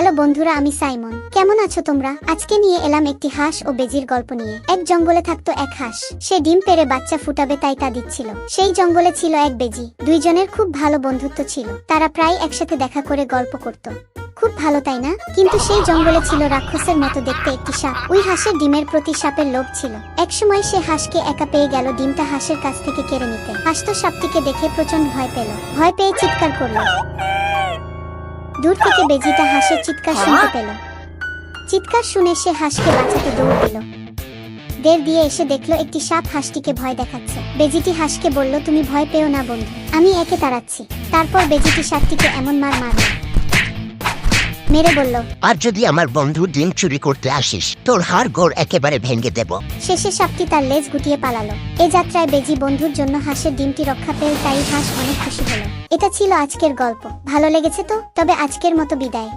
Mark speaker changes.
Speaker 1: Hello বন্ধুরা, আমি Simon. কেমন আছো তোমরা? আজকে নিয়ে এলাম একটি হাঁস ও বেজির গল্প নিয়ে। এক জঙ্গলে থাকতো এক হাঁস। সে ডিম পেড়ে বাচ্চা ফুটাবে তাই তা দিচ্ছিল। সেই জঙ্গলে ছিল এক বেজি। দুইজনের খুব ভালো বন্ধুত্ব ছিল। তারা প্রায় একসাথে দেখা করে গল্প করত। খুব ভালো, তাই না? কিন্তু সেই জঙ্গলে ছিল রাক্ষসের মতো দেখতে একটি সাপ। ওই হাঁসের ডিমের প্রতি সাপের লোভ ছিল। একসময় সে হাঁসকে একা পেয়ে গেল ডিমটা হাঁসের কাছ থেকে কেড়ে নিতে। হাঁস তো সাপটিকে দেখে প্রচন্ড ভয় পেল। ভয় পেয়ে চিৎকার করল। দূর থেকে বেজিটা হাঁসের চিৎকার শুনতে পেল। চিৎকার শুনে সে হাঁসকে বাঁচাতে দৌড় দিল। দের দিয়ে এসে দেখলো একটি সাপ হাঁসটিকে ভয় দেখাচ্ছে। বেজিটি হাঁসকে বলল, তুমি ভয় পেও না বন্ধু, আমি একে তাড়াচ্ছি। তারপর বেজিটি সাপটিকে এমন মারল, মেরে বলল,
Speaker 2: আর যদি আমার বন্ধু ডিম চুরি করতে আসিস, তোর হাড় গোড় একেবারে ভেঙে দেব।
Speaker 1: শেষে সাপটি তার লেজ গুটিয়ে পালালো। এ যাত্রায় বেজি বন্ধুর জন্য হাঁসের ডিমটি রক্ষা পেল, তাই হাঁস অনেক খুশি হলো। এটা ছিল আজকের গল্প। ভালো লেগেছে তো? তবে আজকের মতো বিদায়।